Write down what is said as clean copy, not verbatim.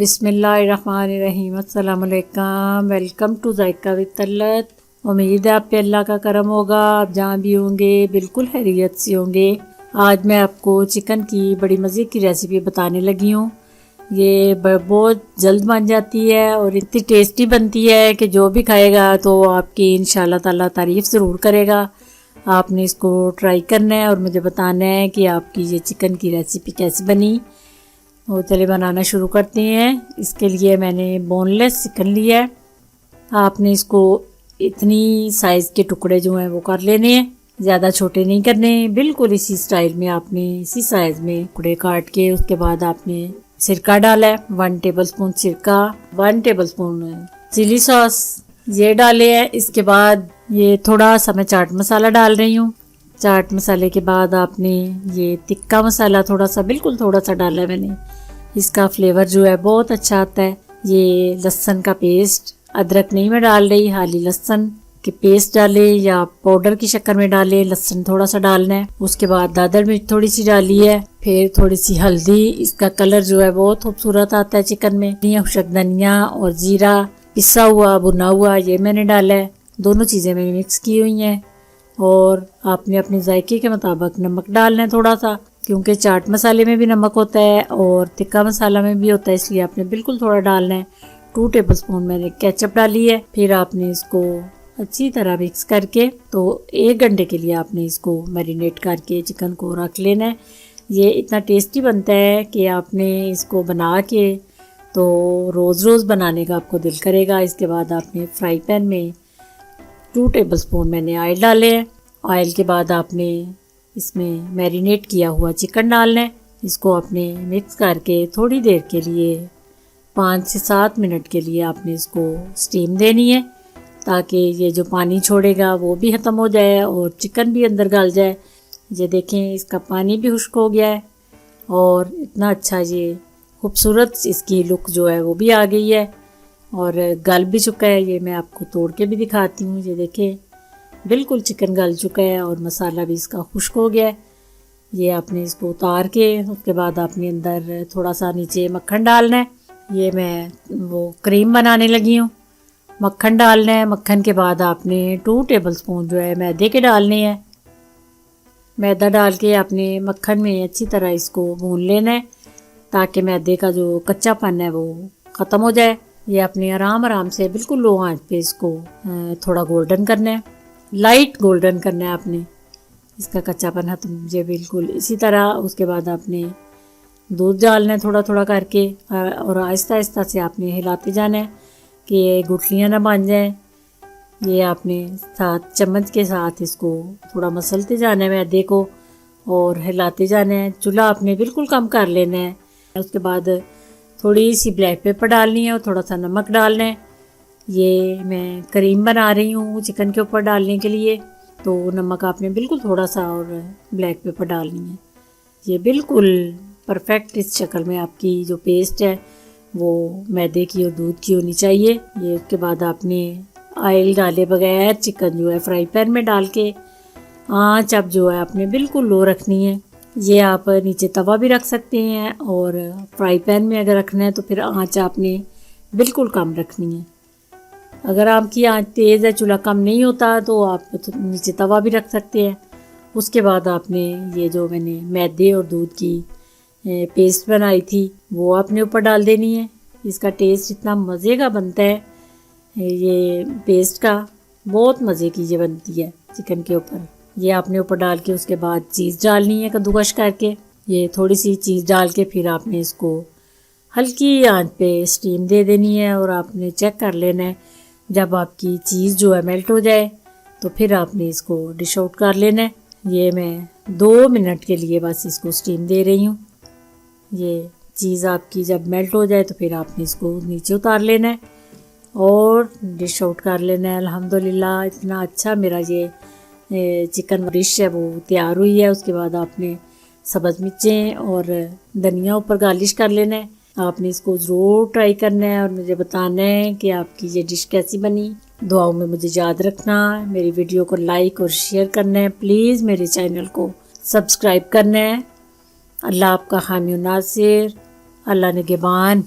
बिस्मिल्लाहिर्रहमानिर्रहीम। अस्सलाम वालेकुम। Welcome to Zaika with Talat. उम्मीद है आप पे अल्लाह का करम होगा, आप जहाँ भी होंगे बिल्कुल खैरियत से होंगे। आज मैं आपको चिकन की बड़ी मज़े की रेसिपी बताने लगी हूँ। ये बहुत जल्द बन जाती है और इतनी टेस्टी बनती है कि जो भी खाएगा तो आपकी इंशाल्लाह ताला तारीफ़ ज़रूर करेगा। आपने इसको ट्राई करना है और मुझे बताना है कि आपकी ये चिकन की रेसिपी कैसी बनी। तो चलिए बनाना शुरू करते हैं। इसके लिए मैंने बोनलेस चिकन लिया है। आपने इसको इतनी साइज़ के टुकड़े जो हैं वो कर लेने हैं, ज़्यादा छोटे नहीं करने। बिल्कुल इसी स्टाइल में आपने इसी साइज़ में टुकड़े काट के उसके बाद आपने सिरका डाला है, 1 टेबलस्पून सिरका, 1 टेबलस्पून चिली सॉस ये डाले हैं। इसके बाद ये थोड़ा सा मैं चाट मसाला डाल रही हूँ। चाट मसाले के बाद आपने ये तिक्का मसाला थोड़ा सा, बिल्कुल थोड़ा सा डाला है मैंने। इसका फ्लेवर जो है बहुत अच्छा आता है। ये लहसुन का पेस्ट, अदरक नहीं मैं डाल रही, हाली लहसुन के पेस्ट डाले या पाउडर की शक्कर में डाले। लहसुन थोड़ा सा डालना है। उसके बाद दादर मिर्च थोड़ी सी डाली है, फिर थोड़ी सी हल्दी। इसका कलर जो है बहुत खूबसूरत आता है चिकन में। धनिया और जीरा पिसा हुआ भुना हुआ ये मैंने डाला है। दोनों चीज़ें मैंने मिक्स की हुई हैं। और आपने अपने जायके के मुताबिक नमक डालना है थोड़ा सा, क्योंकि चाट मसाले में भी नमक होता है और तिक्का मसाला में भी होता है, इसलिए आपने बिल्कुल थोड़ा डालना है। 2 टेबलस्पून मैंने केचप डाली है। फिर आपने इसको अच्छी तरह मिक्स करके तो 1 घंटे के लिए आपने इसको मैरिनेट करके चिकन को रख लेना है। ये इतना टेस्टी बनता है कि आपने इसको बना के तो रोज़ रोज़ बनाने का आपको दिल करेगा। इसके बाद आपने फ्राई पैन में 2 टेबलस्पून मैंने ऑयल डाले हैं। ऑयल के बाद आपने इसमें मैरिनेट किया हुआ चिकन डालना है। इसको आपने मिक्स करके थोड़ी देर के लिए 5 से 7 मिनट के लिए आपने इसको स्टीम देनी है, ताकि ये जो पानी छोड़ेगा वो भी ख़त्म हो जाए और चिकन भी अंदर गल जाए। ये देखें इसका पानी भी खुश्क हो गया है और इतना अच्छा ये खूबसूरत इसकी लुक जो है वो भी आ गई है और गल भी चुका है। ये मैं आपको तोड़ के भी दिखाती हूँ। ये देखें बिल्कुल चिकन गल चुका है और मसाला भी इसका खुश्क हो गया है। ये आपने इसको उतार के उसके बाद आपने अंदर थोड़ा सा नीचे मक्खन डालना है। ये मैं वो क्रीम बनाने लगी हूँ। मक्खन डालना है। मक्खन के बाद आपने 2 टेबलस्पून जो है मैदे के डालने हैं। मैदा डाल के आपने मक्खन में अच्छी तरह इसको भून लेना है, ताकि मैदे का जो कच्चापन है वो ख़त्म हो जाए। ये आपने आराम आराम से बिल्कुल लो आंच पे इसको थोड़ा गोल्डन करना है, लाइट गोल्डन करना है आपने। इसका कच्चापन खत्म ये बिल्कुल इसी तरह। उसके बाद आपने दूध डालना है थोड़ा थोड़ा करके और आहिस्ता आहिस्ता से आपने हिलाते जाना है कि ये गुठलियाँ ना बन जाए। ये आपने साथ चम्मच के साथ इसको थोड़ा मसलते जाना है मैदे को और हिलाते जाना है। चूल्हा आपने बिल्कुल कम कर लेना है। उसके बाद थोड़ी सी ब्लैक पेपर डालनी है और थोड़ा सा नमक डालना है। ये मैं क्रीम बना रही हूँ चिकन के ऊपर डालने के लिए, तो नमक आपने बिल्कुल थोड़ा सा और ब्लैक पेपर डालनी है। ये बिल्कुल परफेक्ट इस शक्ल में आपकी जो पेस्ट है वो मैदे की और दूध की होनी चाहिए। ये उसके बाद आपने ऑयल डाले बगैर चिकन जो है फ्राई पैन में डाल के आँच अब जो है आपने बिल्कुल लो रखनी है। ये आप नीचे तवा भी रख सकते हैं और फ्राई पैन में अगर रखना है तो फिर आँच आपने बिल्कुल कम रखनी है। अगर आपकी आँच तेज़ है, चूल्हा कम नहीं होता, तो आप नीचे तवा भी रख सकते हैं। उसके बाद आपने ये जो मैंने मैदे और दूध की पेस्ट बनाई थी वो आपने ऊपर डाल देनी है। इसका टेस्ट इतना मज़े का बनता है, ये पेस्ट का बहुत मज़े की ये बनती है चिकन के ऊपर। ये आपने ऊपर डाल के उसके बाद चीज़ डालनी है कद्दूकश करके। ये थोड़ी सी चीज़ डाल के फिर आपने इसको हल्की आंच पे स्टीम दे देनी है और आपने चेक कर लेना है। जब आपकी चीज़ जो है मेल्ट हो जाए तो फिर आपने इसको डिश आउट कर लेना है। ये मैं 2 मिनट के लिए बस इसको स्टीम दे रही हूँ। ये चीज़ आपकी जब मेल्ट हो जाए तो फिर आपने इसको नीचे उतार लेना है और डिश आउट कर लेना है। अल्हम्दुलिल्लाह इतना अच्छा मेरा ये चिकन डिश है वो तैयार हुई है। उसके बाद आपने सब्ज़ मिर्चें और धनिया ऊपर गार्निश कर लेना है। आपने इसको ज़रूर ट्राई करना है और मुझे बताना है कि आपकी ये डिश कैसी बनी। दुआओं में मुझे याद रखना। मेरी वीडियो को लाइक और शेयर करना है। प्लीज़ मेरे चैनल को सब्सक्राइब करना है। अल्लाह आपका हामी नासिर, अल्लाह निगहबान।